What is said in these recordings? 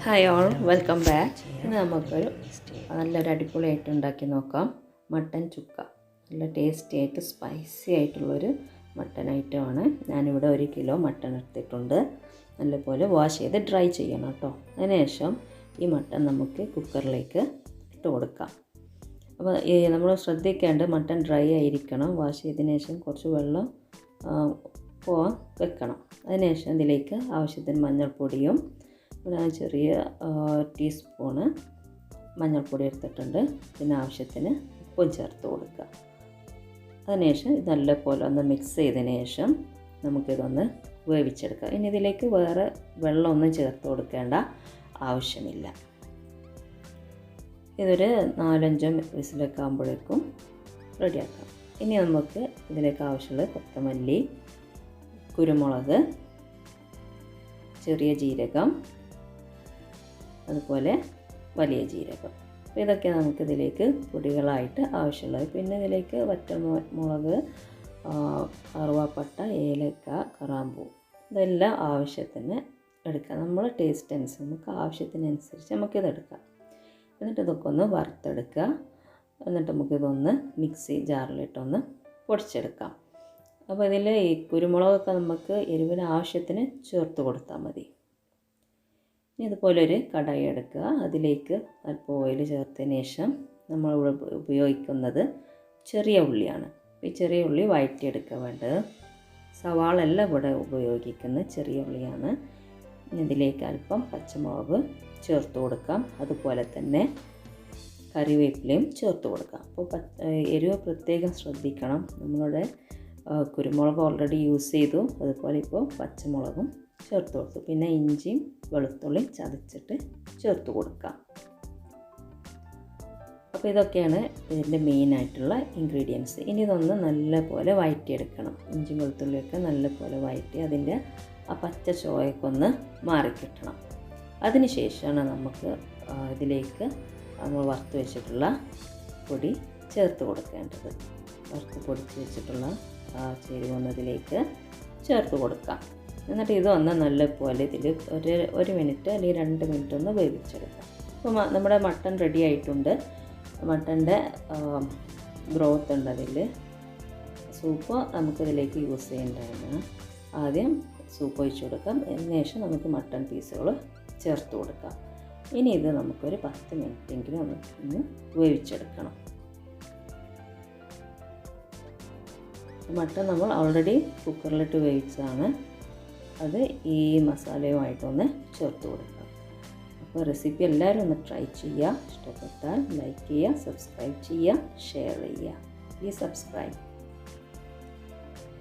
Hi all, welcome back. ഇന്ന് നമുക്കൊരു നല്ലൊരു അടിപൊളിയായിട്ട് ഉണ്ടാക്കി നോക്കാം. മട്ടൻ ചുക്ക. നല്ല ടേസ്റ്റി ആയിട്ട് സ്പൈസി ആയിട്ടുള്ളൊരു മട്ടൻ ഐറ്റമാണ്. ഞാനിവിടെ 1 കിലോ മട്ടൻ എടുത്തിട്ടുണ്ട്. നല്ലപോലെ വാഷ് ചെയ്ത് ഡ്രൈ ചെയ്യണം കേട്ടോ. അതിനുശേഷം ഈ മട്ടൻ നമുക്ക് കുക്കറിലേക്ക് ഇട്ട് കൊടുക്കാം. അപ്പോൾ നമ്മൾ ശ്രദ്ധിക്കേണ്ട മട്ടൻ ഡ്രൈ ആയിരിക്കണം. വാഷ് ചെയ്തതിന് ശേഷം കുറച്ച് വെള്ളം പോവാൻ വെക്കണം. അതിനുശേഷം ഇതിലേക്ക് ആവശ്യത്തിന് മഞ്ഞൾപ്പൊടിയും ചെറിയ ടീസ്പൂണ് മഞ്ഞൾപ്പൊടി എടുത്തിട്ടുണ്ട്. പിന്നെ ആവശ്യത്തിന് ഉപ്പും ചേർത്ത് കൊടുക്കുക. അതിനുശേഷം ഇത് നല്ലപോലെ ഒന്ന് മിക്സ് ചെയ്തതിന് ശേഷം നമുക്കിതൊന്ന് വേവിച്ചെടുക്കാം. ഇനി ഇതിലേക്ക് വേറെ വെള്ളമൊന്നും ചേർത്ത് കൊടുക്കേണ്ട ആവശ്യമില്ല. ഇതൊരു 4-5 വിസിലൊക്കെ ആകുമ്പോഴേക്കും റെഡിയാക്കാം. ഇനി നമുക്ക് ഇതിലേക്ക് ആവശ്യമുള്ള കൊത്തമല്ലി, കുരുമുളക്, ചെറിയ ജീരകം, അതുപോലെ വലിയ ജീരകം. അപ്പോൾ ഇതൊക്കെ നമുക്കിതിലേക്ക് പൊടികളായിട്ട് ആവശ്യമുള്ളത്. പിന്നെ ഇതിലേക്ക് വറ്റൽമുളക്, കറുവാപ്പട്ട, ഏലക്ക, കറാമ്പൂ, ഇതെല്ലാം ആവശ്യത്തിന് എടുക്കാം. നമ്മളെ ടേസ്റ്റ് അനുസരിച്ച് നമുക്ക് ആവശ്യത്തിനനുസരിച്ച് നമുക്കിതെടുക്കാം. എന്നിട്ട് ഇതൊക്കെ ഒന്ന് വറുത്തെടുക്കുക. എന്നിട്ട് നമുക്കിതൊന്ന് മിക്സി ജാറിലിട്ടൊന്ന് പൊടിച്ചെടുക്കാം. അപ്പോൾ ഇതിൽ ഈ കുരുമുളകൊക്കെ നമുക്ക് എരിവിന് ആവശ്യത്തിന് ചേർത്ത് കൊടുത്താൽ മതി. ഇനി ഇതുപോലെ ഒരു കടായി എടുക്കുക. അതിലേക്ക് അല്പം ഓയിൽ ചേർത്തതിന് ശേഷം നമ്മളിവിടെ ഉപയോഗിക്കുന്നത് ചെറിയ ഉള്ളിയാണ്. ഈ ചെറിയ ഉള്ളി വഴറ്റിയെടുക്കുക വേണ്ടത്. സവാളല്ല ഇവിടെ ഉപയോഗിക്കുന്നത്, ചെറിയ ഉള്ളിയാണ്. ഇതിലേക്ക് അല്പം പച്ചമുളക് ചേർത്ത് കൊടുക്കാം. അതുപോലെ തന്നെ കറിവേപ്പിലയും ചേർത്ത് കൊടുക്കാം. അപ്പോൾ എരിവ് പ്രത്യേകം ശ്രദ്ധിക്കണം. നമ്മളുടെ കുരുമുളക് ഓൾറെഡി യൂസ് ചെയ്തു. അതുപോലെ ഇപ്പോൾ പച്ചമുളകും ചേർത്ത് കൊടുത്തു. പിന്നെ ഇഞ്ചിയും വെളുത്തുള്ളിയും ചതച്ചിട്ട് ചേർത്ത് കൊടുക്കാം. അപ്പോൾ ഇതൊക്കെയാണ് ഇതിൻ്റെ മെയിനായിട്ടുള്ള ഇൻഗ്രീഡിയൻസ്. ഇനി ഇതൊന്ന് നല്ലപോലെ വഴറ്റിയെടുക്കണം. ഇഞ്ചിയും വെളുത്തുള്ളിയൊക്കെ നല്ലപോലെ വഴറ്റി അതിൻ്റെ ആ പച്ച ചോയൊക്കെ ഒന്ന് മാറിക്കിട്ടണം. അതിന് ശേഷമാണ് നമുക്ക് ഇതിലേക്ക് നമ്മൾ വറുത്ത് വെച്ചിട്ടുള്ള പൊടി ചേർത്ത് കൊടുക്കേണ്ടത്. വറുത്ത് പൊടിച്ച് വെച്ചിട്ടുള്ള ചേരുവന്നതിലേക്ക് ചേർത്ത് കൊടുക്കാം. എന്നിട്ട് ഇതൊന്ന് നല്ലപോലെ ഇതിൽ ഒരു മിനിറ്റ് അല്ലെങ്കിൽ 2 മിനിറ്റ് ഒന്ന് വേവിച്ചെടുക്കാം. അപ്പോൾ നമ്മുടെ മട്ടൺ റെഡി ആയിട്ടുണ്ട്. മട്ടൻ്റെ ബ്രോത്ത് ഉണ്ട് അതിൽ. സൂപ്പ് നമുക്കിതിലേക്ക് യൂസ് ചെയ്യേണ്ടതാണ്. ആദ്യം സൂപ്പ് ഒഴിച്ച് കൊടുക്കാം. അതിനുശേഷം നമുക്ക് മട്ടൺ പീസുകൾ ചേർത്ത് കൊടുക്കാം. ഇനി ഇത് നമുക്കൊരു 10 മിനിറ്റെങ്കിലും ഒന്ന് വേവിച്ചെടുക്കണം. മട്ടൺ നമ്മൾ ഓൾറെഡി കുക്കറിലിട്ട് വേവിച്ചതാണ്. അത് ഈ മസാലയുമായിട്ടൊന്ന് ചേർത്ത് കൊടുക്കാം. അപ്പോൾ റെസിപ്പി എല്ലാവരും ഒന്ന് ട്രൈ ചെയ്യുക. ഇഷ്ടപ്പെട്ടാൽ ലൈക്ക് ചെയ്യുക, സബ്സ്ക്രൈബ് ചെയ്യുക, ഷെയർ ചെയ്യുക. Please subscribe.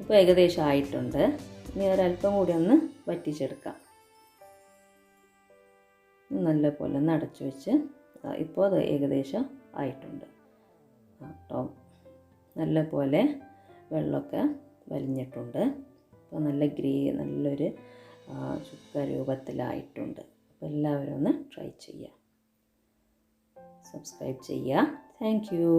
ഇപ്പോൾ ഏകദേശം ആയിട്ടുണ്ട്. ഇനി ഒരല്പം കൂടി ഒന്ന് വറ്റിച്ചെടുക്കാം. നല്ലപോലെ ഒന്ന് അടച്ചു വെച്ച് ഇപ്പോൾ അത് ഏകദേശം ആയിട്ടുണ്ട് കേട്ടോ. നല്ലപോലെ വെള്ളമൊക്കെ വലിഞ്ഞിട്ടുണ്ട്. അപ്പോൾ നല്ലൊരു ചുക്ക രൂപത്തിലായിട്ടുണ്ട്. അപ്പോൾ എല്ലാവരും ഒന്ന് ട്രൈ ചെയ്യുക, സബ്സ്ക്രൈബ് ചെയ്യുക. Thank you.